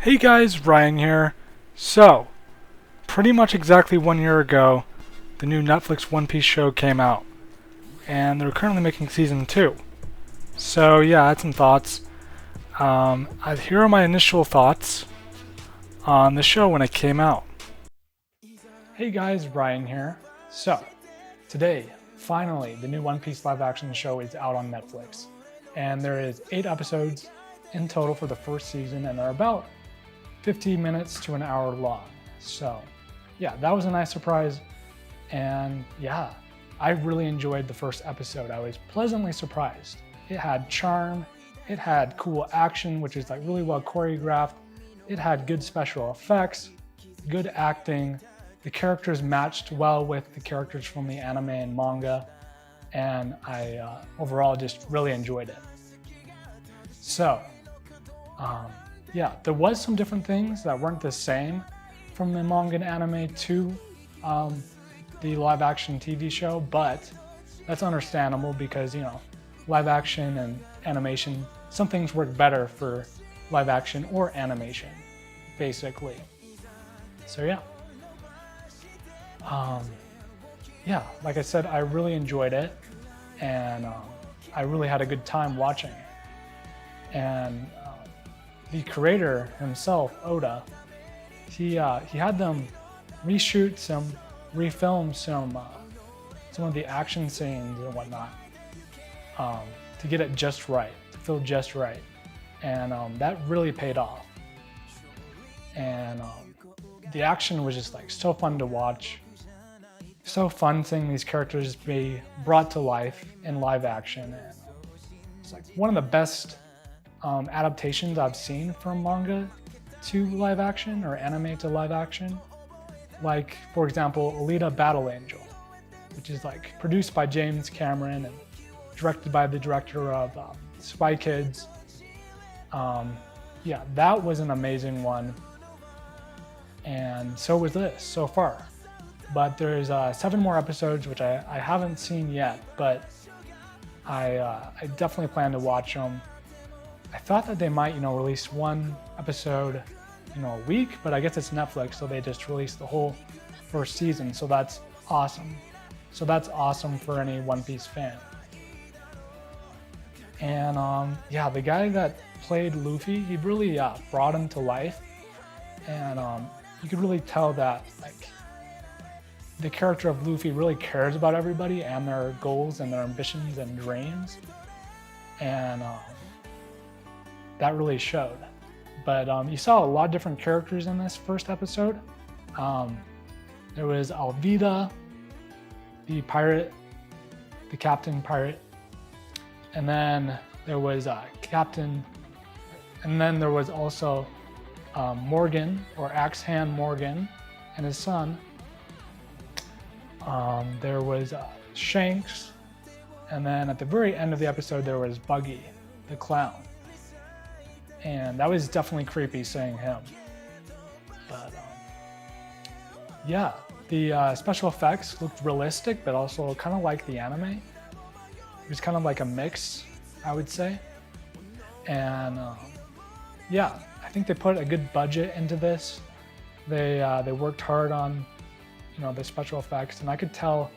Hey guys, Ryan here. So, pretty much exactly 1 year ago, the new Netflix One Piece show came out, and they're currently making season 2. So yeah, I had some thoughts. Here are my initial thoughts on the show when it came out. Hey guys, Ryan here. So, today, finally, the new One Piece live action show is out on Netflix, and there is 8 episodes in total for the first season, and they're about 15 minutes to an hour long. So yeah, that was a nice surprise. And yeah, I really enjoyed the first episode. I was pleasantly surprised. It had charm, it had cool action, which is like really well choreographed. It had good special effects, good acting. The characters matched well with the characters from the anime and manga. And I overall just really enjoyed it. So, yeah, there was some different things that weren't the same from the manga and anime to the live action TV show, but that's understandable because, live action and animation, some things work better for live action or animation, basically. So yeah. Yeah, like I said, I really enjoyed it, and I really had a good time watching it. And the creator himself, Oda, he had them refilm some of the action scenes and whatnot to get it just right, to feel just right, and that really paid off. And the action was just like so fun to watch, so fun seeing these characters be brought to life in live action, and it's like one of the best adaptations I've seen from manga to live action or anime to live action. Like, for example, Alita Battle Angel, which is like produced by James Cameron and directed by the director of Spy Kids. Yeah, that was an amazing one. And so was this so far. But there's 7 more episodes, which I haven't seen yet, but I definitely plan to watch them. I thought that they might, release one episode, a week, but I guess it's Netflix, so they just released the whole first season, so that's awesome. So that's awesome for any One Piece fan. And yeah, the guy that played Luffy, he really brought him to life, and you could really tell that like the character of Luffy really cares about everybody and their goals and their ambitions and dreams, and that really showed. But you saw a lot of different characters in this first episode. There was Alvida, the pirate, the captain pirate, and then there was Captain, and then there was also Morgan, or Axe Hand Morgan, and his son. There was Shanks, and then at the very end of the episode there was Buggy, the clown. And that was definitely creepy seeing him. But yeah, the special effects looked realistic, but also kind of like the anime. It was kind of like a mix, I would say. And yeah, I think they put a good budget into this. They worked hard on, the special effects, and I could tell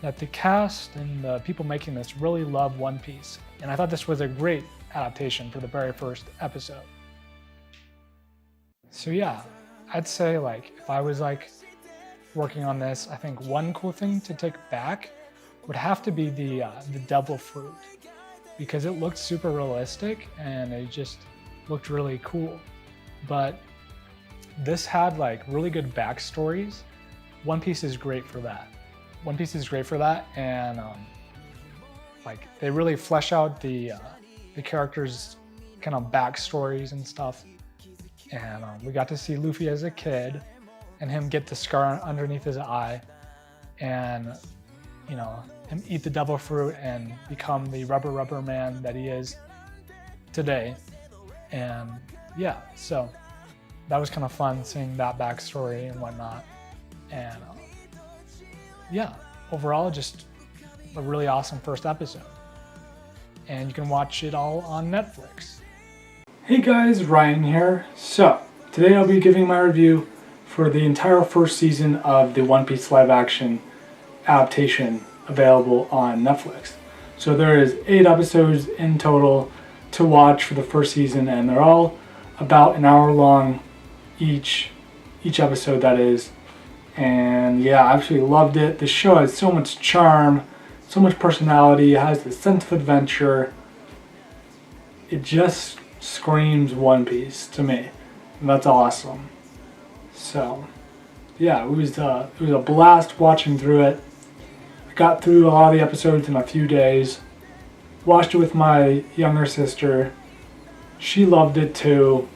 that the cast and the people making this really love One Piece. And I thought this was a great adaptation for the very first episode. So yeah, I'd say like if I was like working on this, I think one cool thing to take back would have to be the devil fruit, because it looked super realistic and it just looked really cool. But this had like really good backstories. One Piece is great for that. One Piece is great for that, and like they really flesh out the characters' kind of backstories and stuff. And we got to see Luffy as a kid and him get the scar underneath his eye, and him eat the devil fruit and become the rubber man that he is today. And yeah, so that was kind of fun seeing that backstory and whatnot. And yeah, overall just a really awesome first episode. And you can watch it all on Netflix. Hey guys, Ryan here. So, Today I'll be giving my review for the entire first season of the One Piece live action adaptation available on Netflix. So there is 8 episodes in total to watch for the first season, and they're all about an hour long each episode, that is. And yeah, I absolutely loved it. The show has so much charm, so much personality, it has a sense of adventure. It just screams One Piece to me, and that's awesome. So yeah, it was a blast watching through it. I got through a lot of the episodes in a few days. Watched it with my younger sister. She loved it too.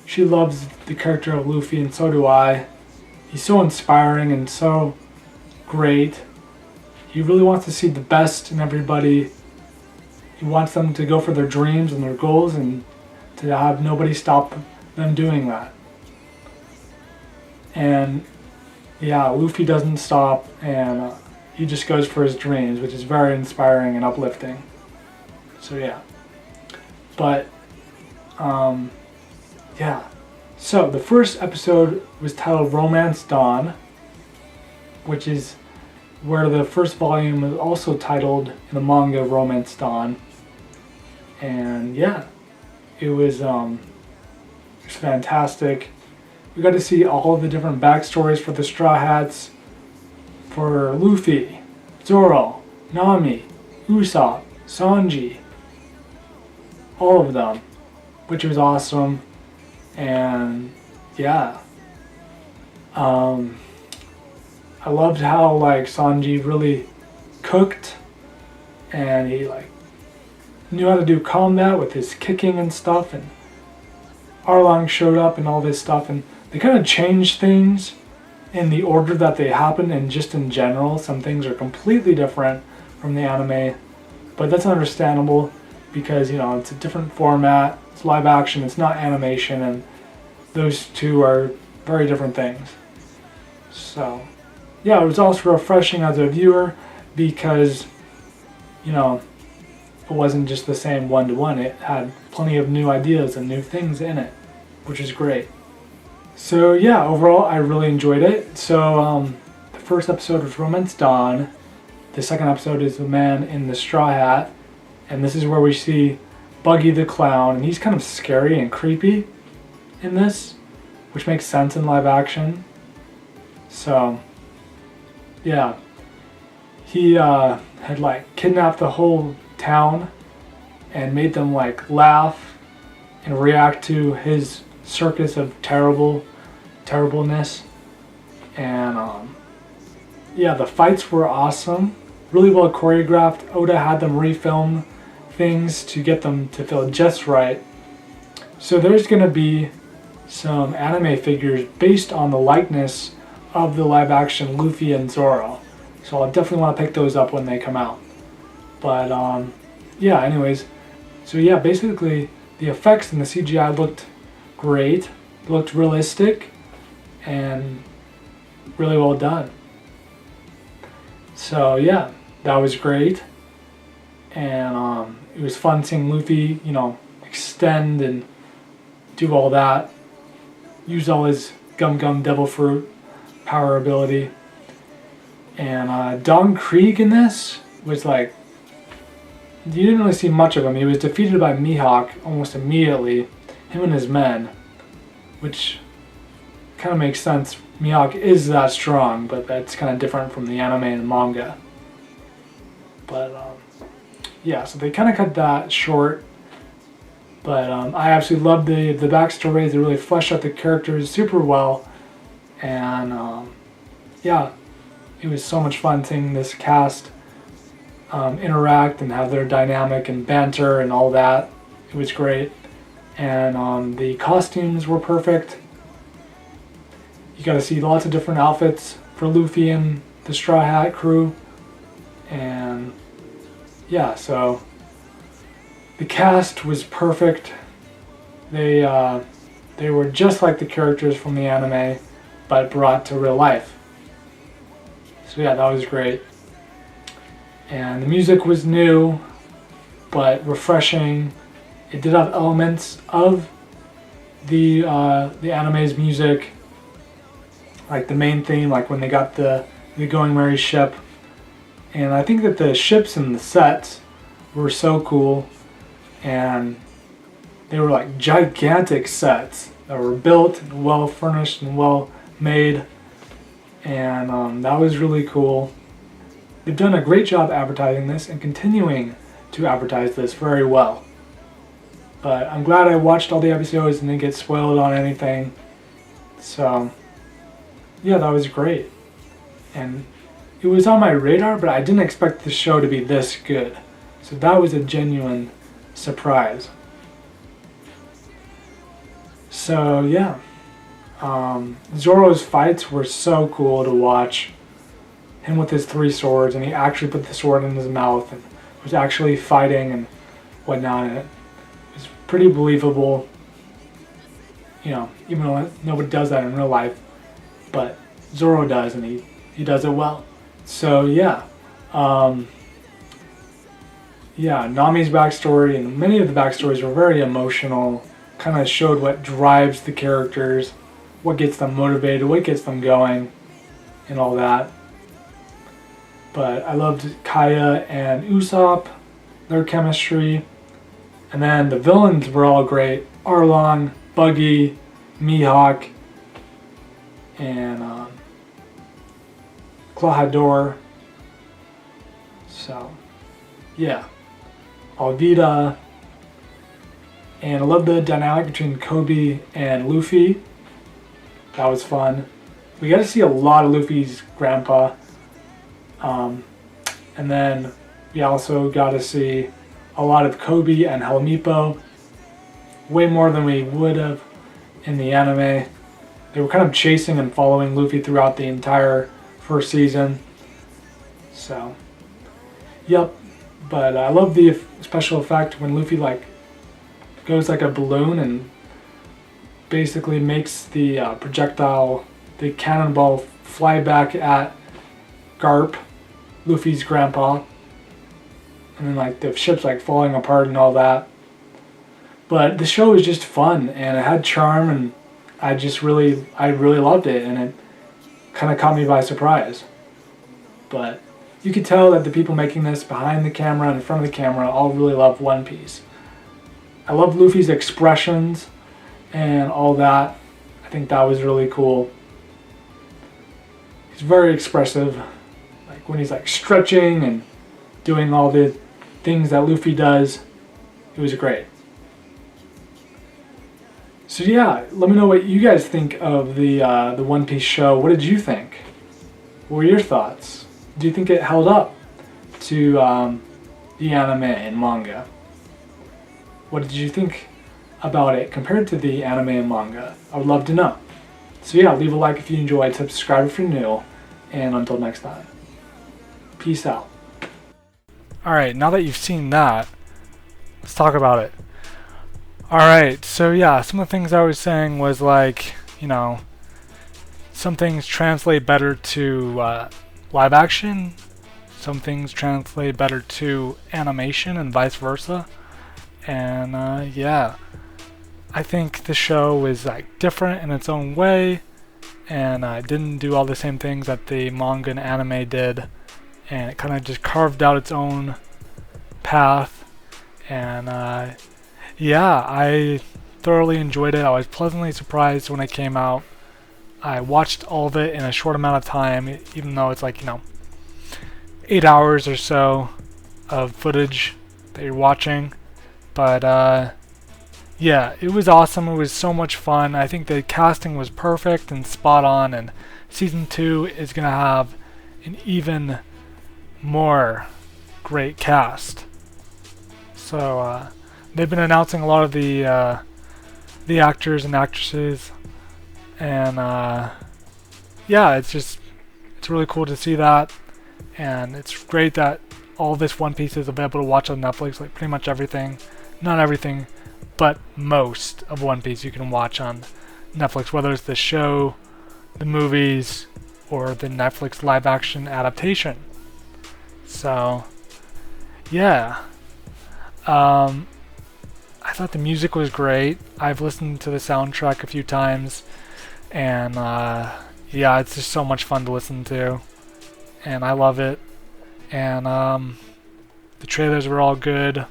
She loves the character of Luffy, and so do I. He's so inspiring and so great. He really wants to see the best in everybody. He wants them to go for their dreams and their goals, and to have nobody stop them doing that. And yeah, Luffy doesn't stop, and he just goes for his dreams, which is very inspiring and uplifting. So yeah. But yeah. So the first episode was titled Romance Dawn, which is where the first volume was also titled in the manga Romance Dawn. And yeah, it was fantastic. We got to see all of the different backstories for the Straw Hats, for Luffy, Zoro, Nami, Usopp, Sanji, all of them, which was awesome. And yeah, I loved how Sanji really cooked, and he knew how to do combat with his kicking and stuff, and Arlong showed up and all this stuff, and they kind of changed things in the order that they happened, and just in general some things are completely different from the anime, but that's understandable because it's a different format. It's live action, it's not animation, and those two are very different things. So yeah, it was also refreshing as a viewer because it wasn't just the same one-to-one. It had plenty of new ideas and new things in it, which is great. So yeah, overall I really enjoyed it. So the first episode was Romance Dawn. The second episode is The Man in the Straw Hat, and this is where we see Buggy the Clown, and he's kind of scary and creepy in this, which makes sense in live action. So yeah, he had kidnapped the whole town and made them laugh and react to his circus of terribleness. And yeah, the fights were awesome, really well choreographed. Oda had them refilm things to get them to feel just right. So there's gonna be some anime figures based on the likeness of the live action Luffy and Zoro, so I'll definitely want to pick those up when they come out. But yeah, anyways, so yeah, basically the effects and the CGI looked great, looked realistic, and really well done. So yeah, that was great. And it was fun seeing Luffy, extend and do all that, use all his Gum Devil Fruit power ability. And Don Krieg in this was you didn't really see much of him. He was defeated by Mihawk almost immediately, him and his men, which kind of makes sense. Mihawk is that strong, but that's kind of different from the anime and manga. But yeah, so they kind of cut that short. But I absolutely loved the backstories. They really fleshed out the characters super well. And yeah, it was so much fun seeing this cast interact and have their dynamic and banter and all that. It was great. And the costumes were perfect. You got to see lots of different outfits for Luffy and the Straw Hat crew. And yeah, so the cast was perfect. They were just like the characters from the anime, but brought to real life. So yeah, that was great. And the music was new, but refreshing. It did have elements of the anime's music, like the main theme, like when they got the Going Merry ship, and I think that the ships and the sets were so cool, and they were like gigantic sets that were built and well furnished and well made, and that was really cool. They've done a great job advertising this and continuing to advertise this very well. But I'm glad I watched all the episodes and didn't get spoiled on anything. So, yeah, that was great. And it was on my radar, but I didn't expect the show to be this good. So that was a genuine surprise. So, yeah. Zoro's fights were so cool to watch. Him with his 3 swords, and he actually put the sword in his mouth and was actually fighting and whatnot. And it was pretty believable. You know, even though nobody does that in real life, but Zoro does, and he does it well. So yeah, Nami's backstory and many of the backstories were very emotional. Kind of showed what drives the characters, what gets them motivated, what gets them going, and all that. But I loved Kaya and Usopp, their chemistry. And then the villains were all great. Arlong, Buggy, Mihawk, and Klahadore. So, yeah. Alvida. And I love the dynamic between Kobe and Luffy. That was fun. We got to see a lot of Luffy's grandpa. And then we also got to see a lot of Kobe and Helmeppo. Way more than we would have in the anime. They were kind of chasing and following Luffy throughout the entire first season. So, yep. But I love the special effect when Luffy goes like a balloon and basically makes the projectile, the cannonball, fly back at Garp, Luffy's grandpa, and then the ship's falling apart and all that. But the show was just fun and it had charm, and I really loved it, and it kind of caught me by surprise. But you could tell that the people making this behind the camera and in front of the camera all really love One Piece. I love Luffy's expressions and all that. I think that was really cool. He's very expressive. When he's stretching and doing all the things that Luffy does, it was great. So yeah, let me know what you guys think of the One Piece show. What did you think? What were your thoughts? Do you think it held up to the anime and manga? What did you think about it compared to the anime and manga? I would love to know. So yeah, leave a like if you enjoyed, subscribe if you're new, and until next time. Peace out. Alright, now that you've seen that, let's talk about it. Alright, so yeah, some of the things I was saying was some things translate better to live action, some things translate better to animation, and vice versa. And yeah, I think the show was different in its own way, and didn't do all the same things that the manga and anime did. And it kind of just carved out its own path, and yeah, I thoroughly enjoyed it. I was pleasantly surprised when it came out. I watched all of it in a short amount of time, even though it's 8 hours or so of footage that you're watching. But yeah, it was awesome. It was so much fun. I think the casting was perfect and spot on, and season 2 is gonna have an even more great cast. So they've been announcing a lot of the actors and actresses, and yeah, it's really cool to see that, and it's great that all this One Piece is available to watch on Netflix. Pretty much everything, not everything, but most of One Piece you can watch on Netflix, whether it's the show, the movies, or the Netflix live action adaptation. So, yeah. I thought the music was great. I've listened to the soundtrack a few times, and yeah, it's just so much fun to listen to, and I love it. And the trailers were all good.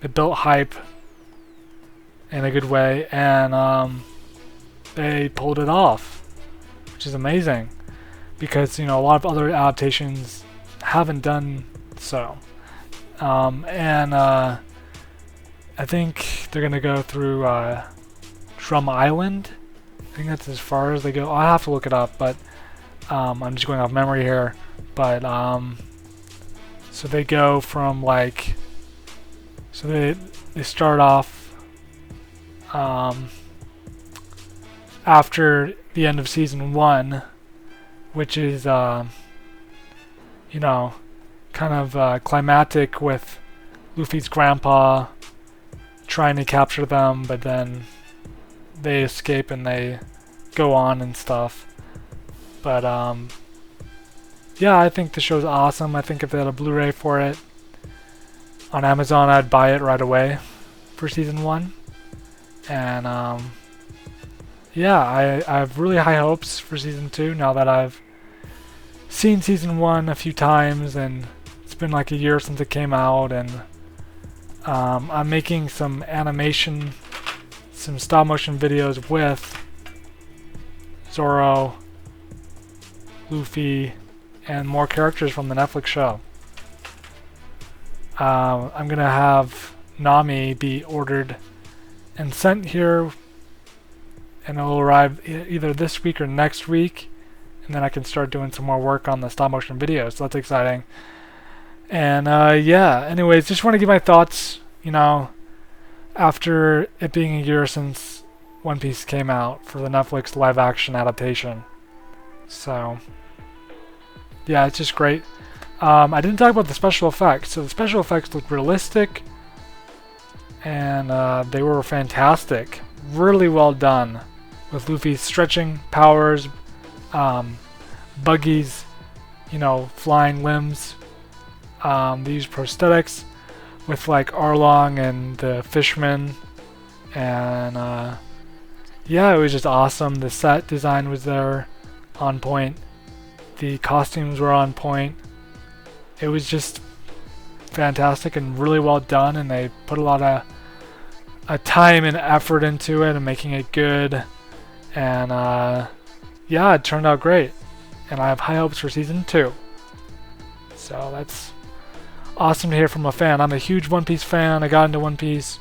They built hype in a good way, and they pulled it off, which is amazing, because a lot of other adaptations haven't done so. And I think they're gonna go through Drum Island. I think that's as far as they go. I'll have to look it up, but I'm just going off memory here. But so they go from like, so they start off after the end of season 1, which is kind of climactic with Luffy's grandpa trying to capture them, but then they escape and they go on and stuff. But yeah, I think the show's awesome. I think if they had a Blu-ray for it on Amazon, I'd buy it right away for season 1. And yeah, I have really high hopes for season 2 now that I've seen season 1 a few times, and it's been like a year since it came out, and I'm making some animation, some stop motion videos with Zoro, Luffy, and more characters from the Netflix show. I'm gonna have Nami be ordered and sent here, and it'll arrive either this week or next week, and then I can start doing some more work on the stop motion videos, so that's exciting. And yeah, anyways, just want to give my thoughts, after it being a year since One Piece came out for the Netflix live action adaptation. So yeah, it's just great. I didn't talk about the special effects. So the special effects look realistic, and they were fantastic. Really well done, with Luffy's stretching powers, Buggy's, flying limbs. They used prosthetics with like Arlong and the Fishman, and yeah, it was just awesome. The set design was there, on point. The costumes were on point. It was just fantastic and really well done, and they put a lot of time and effort into it and making it good. And yeah, it turned out great, and I have high hopes for season 2. So that's awesome to hear from a fan. I'm a huge One Piece fan. I got into One Piece,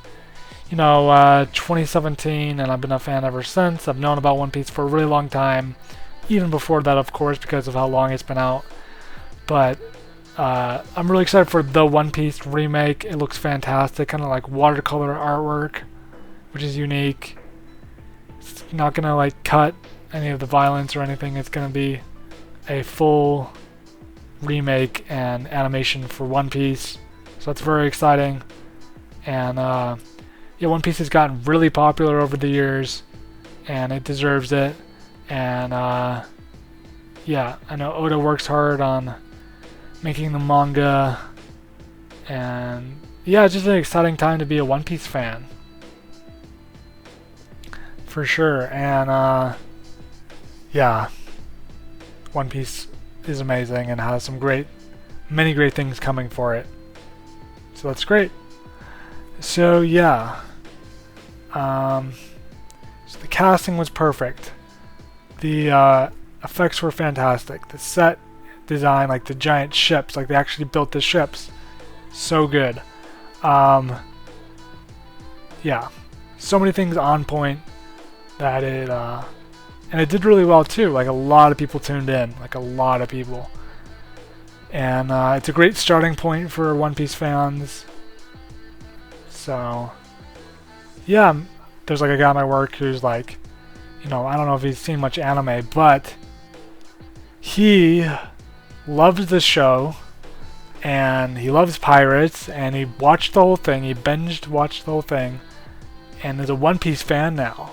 2017, and I've been a fan ever since. I've known about One Piece for a really long time, even before that, of course, because of how long it's been out. But I'm really excited for the One Piece remake. It looks fantastic, kind of like watercolor artwork, which is unique. It's not gonna like cut any of the violence or anything. It's gonna be a full remake and animation for One Piece, so that's very exciting. And yeah, One Piece has gotten really popular over the years, and it deserves it. And yeah, I know Oda works hard on making the manga, and yeah, it's just an exciting time to be a One Piece fan, for sure. And yeah, One Piece is amazing and has some many great things coming for it, so that's great. So yeah, so the casting was perfect. The effects were fantastic. The set design, like the giant ships, like they actually built the ships, so good. Yeah, so many things on point that it and it did really well too. Like a lot of people tuned in, like a lot of people. And it's a great starting point for One Piece fans. So yeah, there's like a guy at my work who's like, I don't know if he's seen much anime, but he loves the show, and he loves pirates, and he watched the whole thing. He watched the whole thing, and is a One Piece fan now.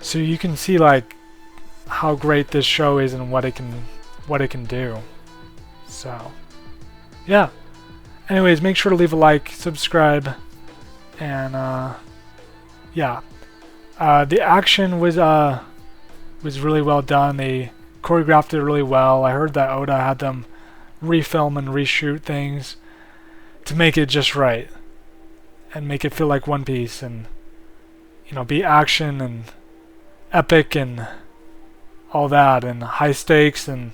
So you can see like how great this show is and what it can do. So yeah. Anyways, make sure to leave a like, subscribe, And yeah, the action was really well done. They choreographed it really well. I heard that Oda had them refilm and reshoot things to make it just right and make it feel like One Piece, and be action and epic and all that, and high stakes, and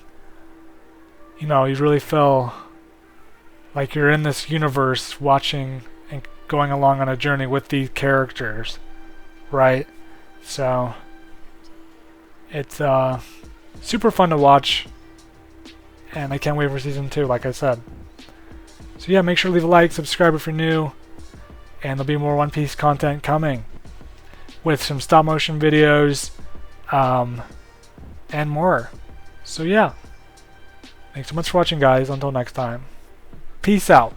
you really feel like you're in this universe watching and going along on a journey with these characters, right? So it's super fun to watch, and I can't wait for season 2, like I said. So yeah, make sure to leave a like, subscribe if you're new, and there'll be more One Piece content coming with some stop motion videos and more. So yeah, thanks so much for watching, guys. Until next time, peace out.